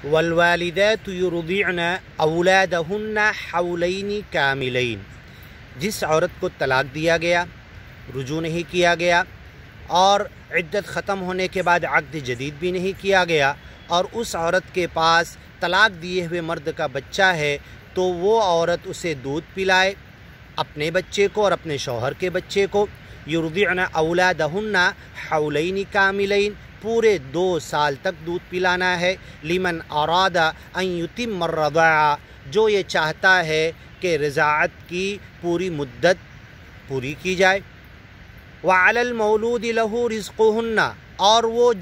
والوالدات یرضعن اولادہن حولین کاملین، جس عورت کو طلاق دیا گیا، رجوع نہیں کیا گیا اور عدت ختم ہونے کے بعد عقد جدید بھی نہیں کیا گیا، اور اس عورت کے پاس طلاق دیے ہوئے مرد کا بچہ ہے، تو وہ عورت اسے دودھ پلائے، اپنے بچے کو اور اپنے شوہر کے بچے کو۔ یرضعن اولادہن حولین کاملین، پورے 2 سال تک دودھ پلانا ہے۔ لمن اراد ان یتم الرضاعہ، جو یہ چاہتا ہے کہ رضاعت کی پوری مدت پوری کی جائے۔ وعلی المولود لہ رزقہن، اور وہ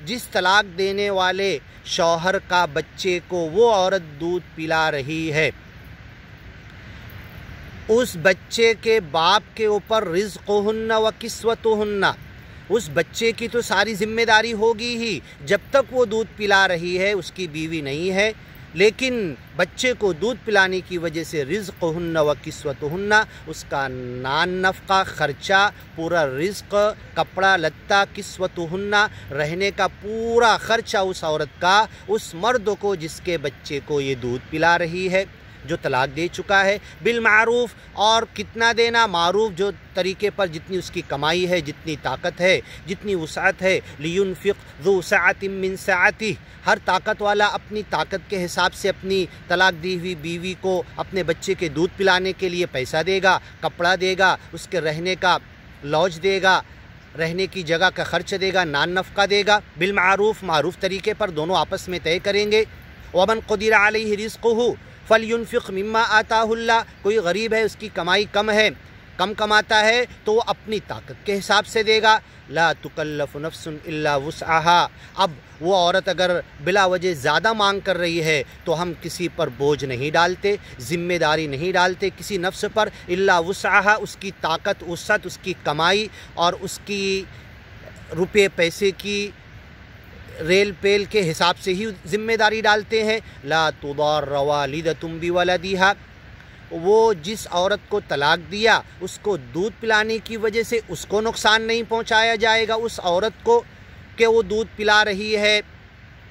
جس طلاق دینے والے شوہر کا بچے کو وہ عورت دودھ پلا رہی ہے، اس بچے کے باپ کے اوپر رزقہن و کسوتہن، اس بچے کی تو ساری ذمہ داری ہوگی ہی، جب تک وہ دودھ پلا رہی ہے، اس کی بیوی نہیں ہے، لیکن بچے کو دودھ پلانے کی وجہ سے رزقہن و کسوتہن، اس کا نان نفقہ، خرچہ، پورا رزق، کپڑا لتا، کسوتہن، رہنے کا پورا خرچہ اس عورت کا، اس مرد کو جس کے بچے کو یہ دودھ پلا رہی ہے، جو طلاق دے چکا ہے، بالمعروف، اور کتنا دینا؟ معروف، جو طریقے پر جتنی اس کی کمائی ہے، جتنی طاقت ہے، جتنی وسعت ہے۔ لینفق ذو سعۃ من سعتہ، ہر طاقت والا اپنی طاقت کے حساب سے اپنی طلاق دی ہوئی بیوی کو اپنے بچے کے دودھ پلانے کے لیے پیسہ دے گا، کپڑا دے گا، اس کے رہنے کا لاج دے گا، رہنے کی جگہ کا خرچ دے گا، نان نفقہ دے گا، بالمعروف، معروف طریقے پر دونوں آپس میں طے کریں گے۔ ومن قدر علیہ رزقہ فلینفق مما آتاہ اللہ، کوئی غریب ہے، اس کی کمائی کم ہے، کم کماتا ہے، تو وہ اپنی طاقت کے حساب سے دے گا۔ لا تکلف نفس الا وسعہا، اب وہ عورت اگر بلا وجہ زیادہ مانگ کر رہی ہے تو ہم کسی پر بوجھ نہیں ڈالتے، ذمہ داری نہیں ڈالتے کسی نفس پر، الا وسعہا، اس کی طاقت، وسعت، اس کی کمائی اور اس کی روپے پیسے کی ریل پیل کے حساب سے ہی ذمہ داری ڈالتے ہیں۔ لا تضار والدۃ بولدہا، وہ جس عورت کو طلاق دیا اس کو دودھ پلانے کی وجہ سے اس کو نقصان نہیں پہنچایا جائے گا، اس عورت کو کہ وہ دودھ پلا رہی ہے،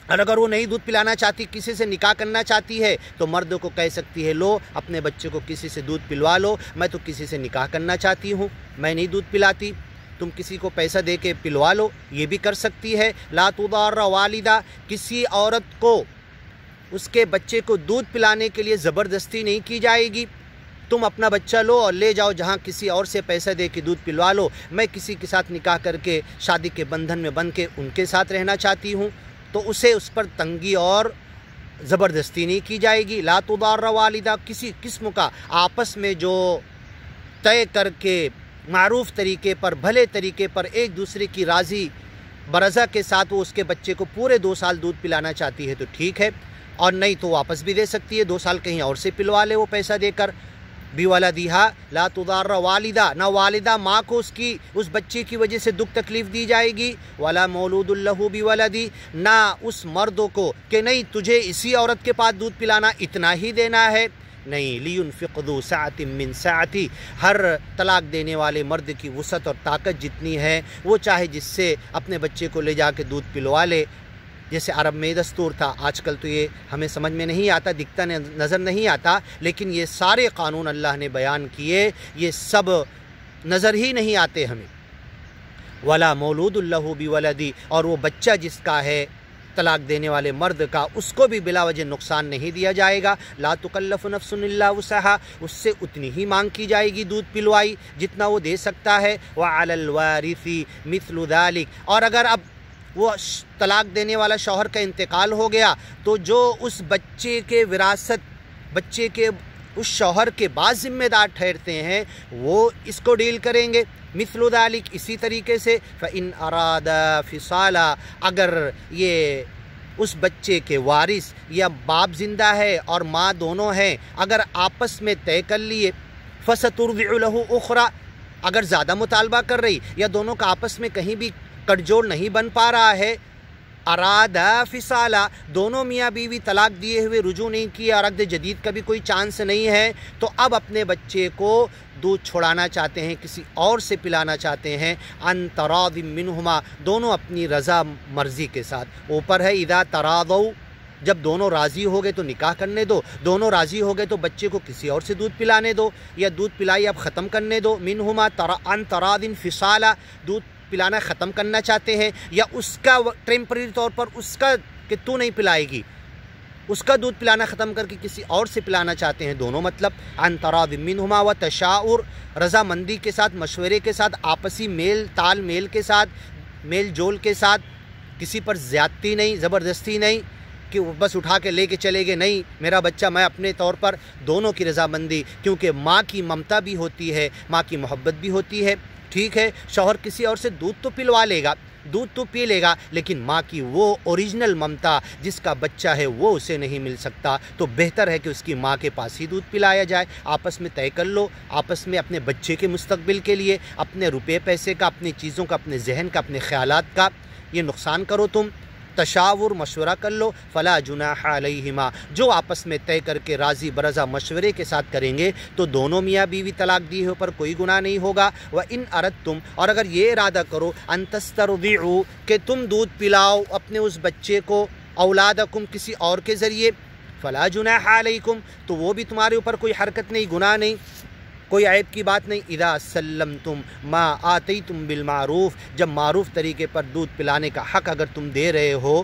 اور اگر وہ نہیں دودھ پلانا چاہتی، کسی سے نکاح کرنا چاہتی ہے تو مرد کو کہہ سکتی ہے، لو اپنے بچے کو کسی سے دودھ پلوا لو، میں تو کسی سے نکاح کرنا چاہتی ہوں، میں نہیں دودھ پلاتی، تم کسی کو پیسہ دے کے پلوا لو، یہ بھی کر سکتی ہے۔ لا تضار والدہ، کسی عورت کو اس کے بچے کو دودھ پلانے کے لیے زبردستی نہیں کی جائے گی، تم اپنا بچہ لو اور لے جاؤ جہاں کسی اور سے پیسہ دے کے دودھ پلوا لو، میں کسی کے ساتھ نکاح کر کے شادی کے بندھن میں بن کے ان کے ساتھ رہنا چاہتی ہوں، تو اسے اس پر تنگی اور زبردستی نہیں کی جائے گی۔ لا تضار والدہ، کسی قسم کا آپس میں جو طے کر کے معروف طریقے پر، بھلے طریقے پر ایک دوسرے کی راضی برضا کے ساتھ وہ اس کے بچے کو پورے 2 سال دودھ پلانا چاہتی ہے تو ٹھیک ہے، اور نہیں تو واپس بھی دے سکتی ہے، 2 سال کہیں اور سے پلوا لے وہ پیسہ دے کر۔ بولدہا، لا تضار والدہ، نہ والدہ ماں کو اس بچے کی وجہ سے دکھ تکلیف دی جائے گی، ولا مولود لہ بولدی، نہ اس مرد کو کہ نہیں تجھے اسی عورت کے پاس دودھ پلانا اتنا ہی دینا ہے، نہیں۔ لینفق ذو سعۃ من سعتہ، ہر طلاق دینے والے مرد کی وسعت اور طاقت جتنی ہے وہ چاہے جس سے اپنے بچے کو لے جا کے دودھ پلوا لے، جیسے عرب میں دستور تھا، آج کل تو یہ ہمیں سمجھ میں نہیں آتا، دکھتا نظر نہیں آتا، لیکن یہ سارے قانون اللہ نے بیان کیے، یہ سب نظر ہی نہیں آتے ہمیں۔ ولا مولود لہ بولدی، اور وہ بچہ جس کا ہے طلاق دینے والے مرد کا، اس کو بھی بلا وجہ نقصان نہیں دیا جائے گا۔ لا تکلف نفس الا وسعہا، اس سے اتنی ہی مانگ کی جائے گی دودھ پلوائی جتنا وہ دے سکتا ہے۔ وعلی الوارث مثل ذلک، اور اگر اب وہ طلاق دینے والا شوہر کا انتقال ہو گیا تو جو اس بچے کے وراثت، بچے کے اس شوہر کے بعد ذمہ دار ٹھہرتے ہیں وہ اس کو ڈیل کریں گے۔ مثل ذلک، اسی طریقے سے فإن اراد فصالا، اگر یہ اس بچے کے وارث یا باپ زندہ ہے اور ماں دونوں ہیں، اگر آپس میں طے کر لیے، فسترضع له اخرى، اگر زیادہ مطالبہ کر رہی یا دونوں کا آپس میں کہیں بھی کٹ جوڑ نہیں بن پا رہا ہے، ارادہ فصالا، دونوں میاں بیوی طلاق دیے ہوئے رجوع نہیں کیا اور عقد جدید کا بھی کوئی چانس نہیں ہے، تو اب اپنے بچے کو دودھ چھوڑانا چاہتے ہیں، کسی اور سے پلانا چاہتے ہیں، ان تراض منہما، دونوں اپنی رضا مرضی کے ساتھ، اوپر ہے اذا تراضوا جب دونوں راضی ہو گئے تو نکاح کرنے دو، دونوں راضی ہو گئے تو بچے کو کسی اور سے دودھ پلانے دو، یا دودھ پلائی اب ختم کرنے دو، منہما عن تراض فصالا، دودھ پلانا ختم کرنا چاہتے ہیں، یا اس کا ٹیمپرری طور پر اس کا کہ تو نہیں پلائے گی، اس کا دودھ پلانا ختم کر کے کسی اور سے پلانا چاہتے ہیں، دونوں مطلب عن تراض منہما و تشاور، رضامندی کے ساتھ، مشورے کے ساتھ، آپسی میل تال میل کے ساتھ، میل جول کے ساتھ، کسی پر زیادتی نہیں، زبردستی نہیں کہ بس اٹھا کے لے کے چلے گئے، نہیں میرا بچہ میں اپنے طور پر، دونوں کی رضامندی، کیونکہ ماں کی ممتا بھی ہوتی ہے، ماں کی محبت بھی ہوتی ہے، ٹھیک ہے، شوہر کسی اور سے دودھ تو پلوا لے گا، دودھ تو پی لے گا، لیکن ماں کی وہ اوریجنل ممتا جس کا بچہ ہے وہ اسے نہیں مل سکتا، تو بہتر ہے کہ اس کی ماں کے پاس ہی دودھ پلایا جائے، آپس میں طے کر لو، آپس میں اپنے بچے کے مستقبل کے لیے، اپنے روپے پیسے کا، اپنی چیزوں کا، اپنے ذہن کا، اپنے خیالات کا یہ نقصان کرو تم، تشاور مشورہ کر لو، فلا جناح علیہما، جو آپس میں طے کر کے راضی برضا مشورے کے ساتھ کریں گے تو دونوں میاں بیوی طلاق دیے پر کوئی گناہ نہیں ہوگا، وَإِنْ أَرَدْتُمْ، اور اگر یہ ارادہ کرو، أَن تَسْتَرْضِعُوا، کہ تم دودھ پلاؤ اپنے اس بچے کو، اولادکم، کسی اور کے ذریعے، فلا جناح علیکم، تو وہ بھی تمہارے اوپر کوئی حرکت نہیں، گناہ نہیں، کوئی عیب کی بات نہیں، اذا سلمتم ما آتیتم بالمعروف، جب معروف طریقے پر دودھ پلانے کا حق اگر تم دے رہے ہو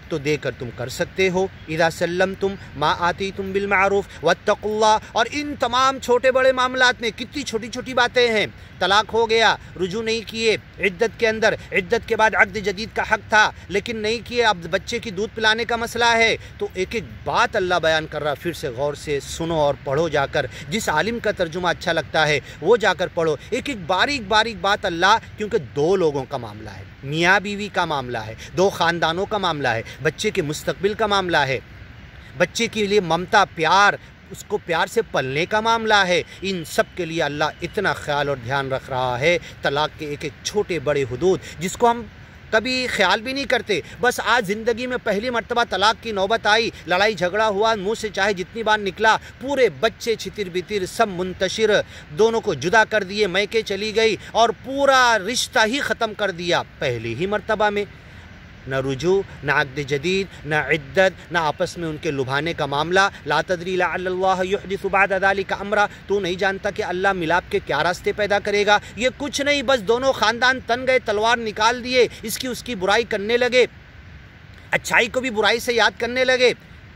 تو دے کر تم کر سکتے ہو، اذا سلمتم ما آتیتم بالمعروف واتقوا اللہ، اور ان تمام چھوٹے بڑے معاملات میں کتنی چھوٹی چھوٹی باتیں ہیں، طلاق ہو گیا، رجوع نہیں کیے، عدت کے اندر، عدت کے بعد عقد جدید کا حق تھا لیکن نہیں کیے، اب بچے کی دودھ پلانے کا مسئلہ ہے، تو ایک ایک بات اللہ بیان کر رہا، پھر سے غور سے سنو اور پڑھو جا کر، جس عالم کا ترجمہ اچھا لگتا ہے وہ جا کر پڑھو، ایک ایک باریک باریک بات اللہ، کیونکہ دو لوگوں کا معاملہ ہے، میاں بیوی کا معاملہ ہے، دو خاندانوں کا معاملہ ہے، بچے کے مستقبل کا معاملہ ہے، بچے کے لیے ممتا، پیار، اس کو پیار سے پلنے کا معاملہ ہے، ان سب کے لیے اللہ اتنا خیال اور دھیان رکھ رہا ہے، طلاق کے ایک ایک چھوٹے بڑے حدود جس کو ہم کبھی خیال بھی نہیں کرتے، بس آج زندگی میں پہلی مرتبہ طلاق کی نوبت آئی، لڑائی جھگڑا ہوا، منہ سے چاہے جتنی بار نکلا، پورے بچے چھتر بتر سب منتشر، دونوں کو جدا کر دیے، میکے چلی گئی اور پورا رشتہ ہی ختم کر دیا پہلی ہی مرتبہ میں، نہ رجوع، نہ عقد جدید، نہ عدت، نہ آپس میں ان کے لبھانے کا معاملہ، لا تدری لعل اللہ یحدث بعد ذلک امرا، تو نہیں جانتا کہ اللہ ملاپ کے کیا راستے پیدا کرے گا، یہ کچھ نہیں، بس دونوں خاندان تن گئے، تلوار نکال دیے، اس کی برائی کرنے لگے، اچھائی کو بھی برائی سے یاد کرنے لگے،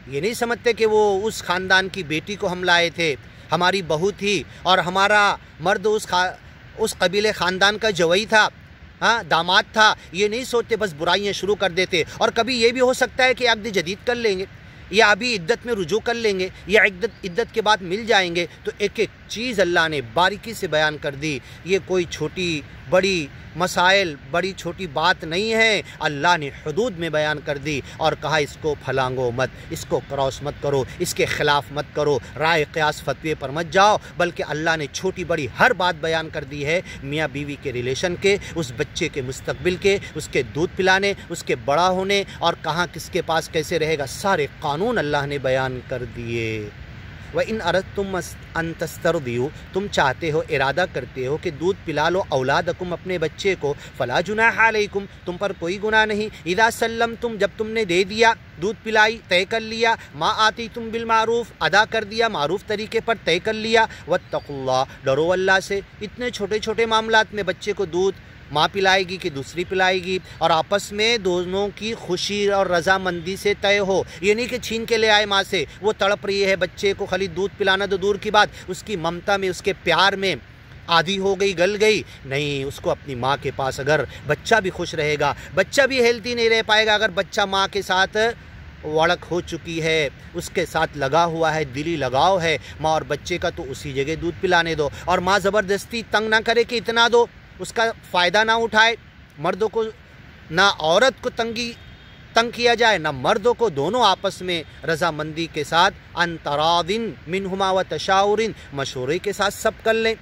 یہ نہیں سمجھتے کہ وہ اس خاندان کی بیٹی کو ہم لائے تھے، ہماری بہو تھی اور ہمارا مرد اس قبیلے خاندان کا جوئی تھا، ہاں داماد تھا، یہ نہیں سوچتے، بس برائیاں شروع کر دیتے، اور کبھی یہ بھی ہو سکتا ہے کہ عقد جدید کر لیں گے، یا ابھی عدت میں رجوع کر لیں گے، یا عدت کے بعد مل جائیں گے، تو ایک ایک چیز اللہ نے باریکی سے بیان کر دی، یہ کوئی چھوٹی بڑی مسائل، بڑی چھوٹی بات نہیں ہے، اللہ نے حدود میں بیان کر دی اور کہا اس کو پھلانگو مت، اس کو کراس مت کرو، اس کے خلاف مت کرو، رائے قیاس فتوے پر مت جاؤ، بلکہ اللہ نے چھوٹی بڑی ہر بات بیان کر دی ہے، میاں بیوی کے ریلیشن کے، اس بچے کے مستقبل کے، اس کے دودھ پلانے، اس کے بڑا ہونے، اور کہاں کس کے پاس کیسے رہے گا، سارے قانون اللہ نے بیان کر دیے۔ وَإِنْ أَرَدْتُمْ أَن تَسْتَرْضِعُوا، تم چاہتے ہو، ارادہ کرتے ہو کہ دودھ پلا لو اولادکم، اپنے بچے کو، فلا جناح علیکم، تم پر کوئی گناہ نہیں، اذا سلمتم، جب تم نے دے دیا، دودھ پلائی، طے کر لیا، ما آتیتم بالمعروف، ادا کر دیا، معروف طریقے پر طے کر لیا، واتقوا اللہ، ڈرو اللہ سے، اتنے چھوٹے چھوٹے معاملات میں بچے کو دودھ ماں پلائے گی کہ دوسری پلائے گی، اور آپس میں دونوں کی خوشی اور رضامندی سے طے ہو، یہ نہیں کہ چھین کے لے آئے ماں سے، وہ تڑپ رہی ہے بچے کو خالی دودھ پلانا تو دور کی بات، اس کی ممتا میں، اس کے پیار میں آدھی ہو گئی، گل گئی، نہیں، اس کو اپنی ماں کے پاس، اگر بچہ بھی خوش رہے گا، بچہ بھی ہیلتھی نہیں رہ پائے گا اگر بچہ ماں کے ساتھ وڑک ہو چکی ہے، اس کے ساتھ لگا ہوا ہے، دلی لگاؤ ہے ماں اور بچے کا، تو اسی جگہ دودھ پلانے دو، اور ماں زبردستی تنگ نہ کرے کہ اتنا دو، اس کا فائدہ نہ اٹھائے، مردوں کو نہ عورت کو تنگ کیا جائے، نہ مردوں کو، دونوں آپس میں رضامندی کے ساتھ، عن تراض منہما و تشاور، مشورے کے ساتھ سب کر لیں،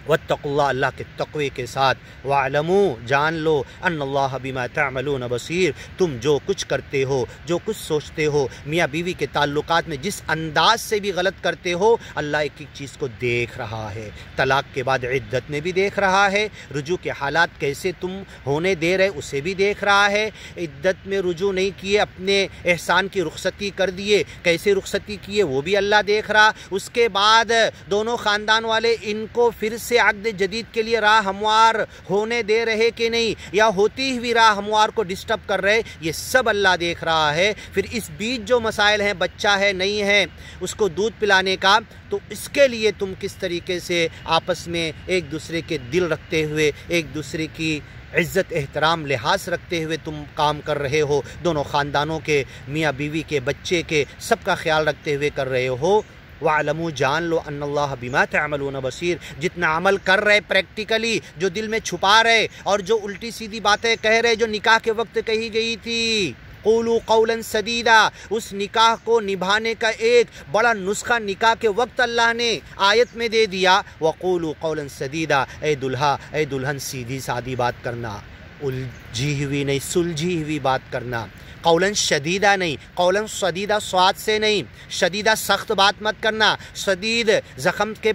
واتقوا اللہ، اللہ کے تقوی کے ساتھ، وَاعْلَمُوا جان لو، ان اللہ بما تعملون بصیر، تم جو کچھ کرتے ہو، جو کچھ سوچتے ہو، میاں بیوی کے تعلقات میں جس انداز سے بھی غلط کرتے ہو، اللہ ایک ایک چیز کو دیکھ رہا ہے۔ طلاق کے بعد عدت میں بھی دیکھ رہا ہے، رجوع کے حالات کیسے تم ہونے دے رہے اسے بھی دیکھ رہا ہے، عدت میں رجوع نہیں کیے، اپنے احسان کی رخصتی کر دیے، کیسے رخصتی کیے وہ بھی اللہ دیکھ رہا۔ اس کے بعد دونوں خاندان والے ان کو پھر سے عقد جدید کے لیے راہ ہموار ہونے دے رہے کہ نہیں، یا ہوتی ہوئی راہ ہموار کو ڈسٹرب کر رہے، یہ سب اللہ دیکھ رہا ہے۔ پھر اس بیچ جو مسائل ہیں، بچہ ہے نہیں ہے، اس کو دودھ پلانے کا، تو اس کے لیے تم کس طریقے سے آپس میں ایک دوسرے کے دل رکھتے ہوئے، ایک دوسرے کی عزت احترام لحاظ رکھتے ہوئے تم کام کر رہے ہو، دونوں خاندانوں کے، میاں بیوی کے، بچے کے، سب کا خیال رکھتے ہوئے کر رہے ہو۔ وَاعْلَمُوا جان لو ان اللہ بما تعملون بصیر، جتنا عمل کر رہے پریکٹیکلی، جو دل میں چھپا رہے اور جو الٹی سیدھی باتیں کہہ رہے جو نکاح کے وقت کہی گئی تھی، قولوا قولا سدیدا، اس نکاح کو نبھانے کا ایک بڑا نسخہ نکاح کے وقت اللہ نے آیت میں دے دیا، وقولوا قولا سدیدا، اے دلہا، اے دلہن، سیدھی سادھی بات کرنا، الجھی ہوئی نہیں، سلجھی ہوئی بات کرنا، قولاً شدیدہ نہیں، قولاً شدیدہ سواد سے نہیں، شدیدہ سخت بات مت کرنا، شدید زخم کے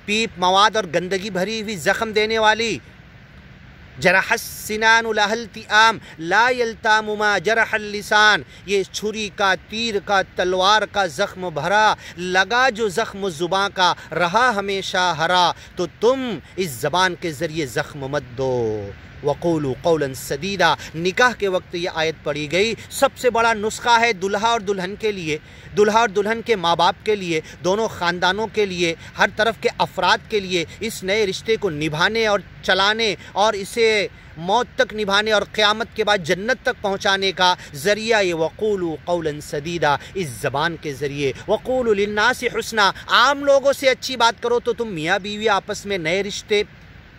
پیپ مواد اور گندگی بھری ہوئی زخم دینے والی، جرح السنان لها التئام لا يلتام ما جرح اللسان، یہ چھری کا، تیر کا، تلوار کا زخم بھرا، لگا جو زخم زباں کا، رہا ہمیشہ ہرا، تو تم اس زبان کے ذریعے زخم مت دو۔ وَقُولُوا قَوْلًا سَدِيدًا، نکاح کے وقت یہ آیت پڑھی گئی، سب سے بڑا نسخہ ہے دلہا اور دلہن کے لیے، دلہا اور دلہن کے ماں باپ کے لیے، دونوں خاندانوں کے لیے، ہر طرف کے افراد کے لیے، اس نئے رشتے کو نبھانے اور چلانے اور اسے موت تک نبھانے اور قیامت کے بعد جنت تک پہنچانے کا ذریعہ یہ وَقُولُوا قَوْلًا سَدِيدًا، اس زبان کے ذریعے۔ وَقُولُوا لِلنَّاسِ حُسْنًا، عام لوگوں سے اچھی بات کرو، تو تم میاں بیوی آپس میں نئے رشتے،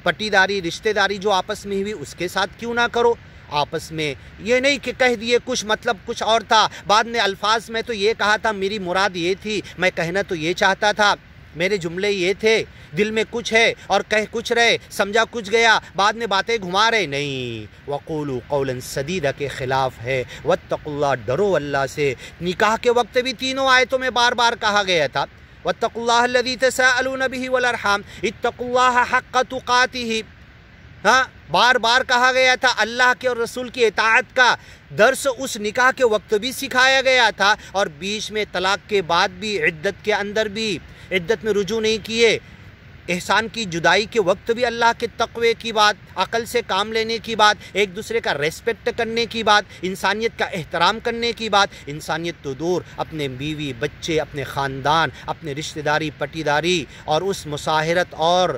پٹی داری، رشتہ داری جو آپس میں ہوئی، اس کے ساتھ کیوں نہ کرو؟ آپس میں یہ نہیں کہ کہہ دیے کچھ، مطلب کچھ اور تھا، بعد میں الفاظ میں تو یہ کہا تھا، میری مراد یہ تھی، میں کہنا تو یہ چاہتا تھا، میرے جملے یہ تھے، دل میں کچھ ہے اور کہہ کچھ رہے، سمجھا کچھ گیا، بعد میں باتیں گھما رہے، نہیں۔ وَقُولُوا قَوْلًا سَدِيدًا کے خلاف ہے۔ وَاتَّقُوا اللَّهَ، ڈرو اللہ سے۔ نکاح کے وقت بھی تینوں آیتوں میں بار بار کہا گیا تھا، وَاتَّقُوا اللَّهَ الَّذِي تَسَاءَلُونَ بِهِ وَالْأَرْحَامَ اتَّقُوا اللَّهَ حَقَّ تُقَاتِهِ، ہاں بار بار کہا گیا تھا۔ اللہ کے اور رسول کی اطاعت کا درس اس نکاح کے وقت بھی سکھایا گیا تھا، اور بیچ میں طلاق کے بعد بھی، عدت کے اندر بھی، عدت میں رجوع نہیں کیے، احسان کی جدائی کے وقت بھی اللہ کے تقوی کی بات، عقل سے کام لینے کی بات، ایک دوسرے کا ریسپیکٹ کرنے کی بات، انسانیت کا احترام کرنے کی بات، انسانیت تو دور، اپنے بیوی بچے، اپنے خاندان، اپنے رشتہ داری پٹی داری اور اس مساہرت اور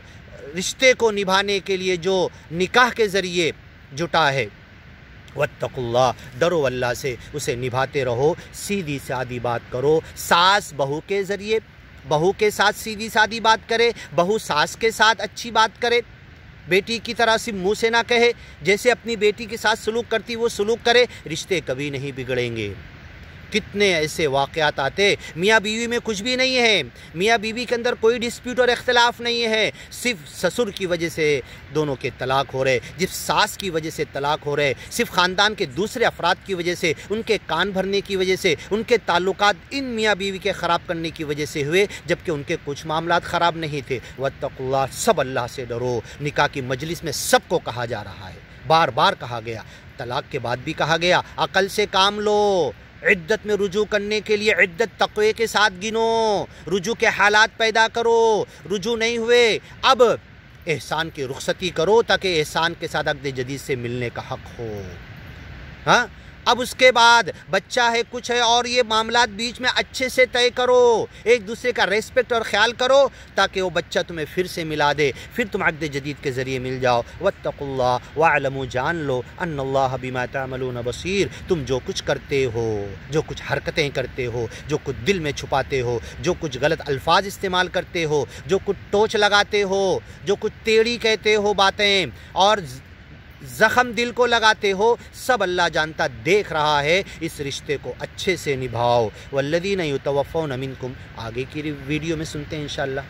رشتے کو نبھانے کے لیے جو نکاح کے ذریعے جٹا ہے، واتقوا اللہ، ڈرو اللہ سے، اسے نبھاتے رہو، سیدھی سادھی بات کرو، ساس بہو کے ذریعے، بہو کے ساتھ سیدھی سادھی بات کرے، بہو ساس کے ساتھ اچھی بات کرے، بیٹی کی طرح صرف منہ سے نہ کہے، جیسے اپنی بیٹی کے ساتھ سلوک کرتی وہ سلوک کرے، رشتے کبھی نہیں بگڑیں گے۔ کتنے ایسے واقعات آتے، میاں بیوی میں کچھ بھی نہیں ہے، میاں بیوی کے اندر کوئی ڈسپیوٹ اور اختلاف نہیں ہے، صرف سسر کی وجہ سے دونوں کے طلاق ہو رہے، صرف ساس کی وجہ سے طلاق ہو رہے، صرف خاندان کے دوسرے افراد کی وجہ سے، ان کے کان بھرنے کی وجہ سے، ان کے تعلقات ان میاں بیوی کے خراب کرنے کی وجہ سے ہوئے، جبکہ ان کے کچھ معاملات خراب نہیں تھے۔ واتقوا اللہ، سب اللہ سے ڈرو۔ نکاح کی مجلس میں سب کو کہا جا رہا ہے، بار بار کہا گیا، طلاق کے بعد بھی کہا گیا، عقل سے کام لو، عدت میں رجوع کرنے کے لیے عدت تقوی کے ساتھ گنو، رجوع کے حالات پیدا کرو، رجوع نہیں ہوئے اب احسان کی رخصتی کرو تاکہ احسان کے ساتھ عقد جدید سے ملنے کا حق ہو۔ ہاں اب اس کے بعد بچہ ہے کچھ ہے اور یہ معاملات بیچ میں اچھے سے طے کرو، ایک دوسرے کا ریسپیکٹ اور خیال کرو تاکہ وہ بچہ تمہیں پھر سے ملا دے، پھر تم عقد جدید کے ذریعے مل جاؤ۔ واتقوا اللہ واعلموا، جان لو، ان اللہ بما تعملون بصیر، تم جو کچھ کرتے ہو، جو کچھ حرکتیں کرتے ہو، جو کچھ دل میں چھپاتے ہو، جو کچھ غلط الفاظ استعمال کرتے ہو، جو کچھ ٹوچ لگاتے ہو، جو کچھ ٹیڑھی کہتے ہو باتیں اور زخم دل کو لگاتے ہو، سب اللہ جانتا، دیکھ رہا ہے، اس رشتے کو اچھے سے نبھاؤ۔ والذین یتوفون منکم، آگے کی ویڈیو میں سنتے ہیں انشاءاللہ۔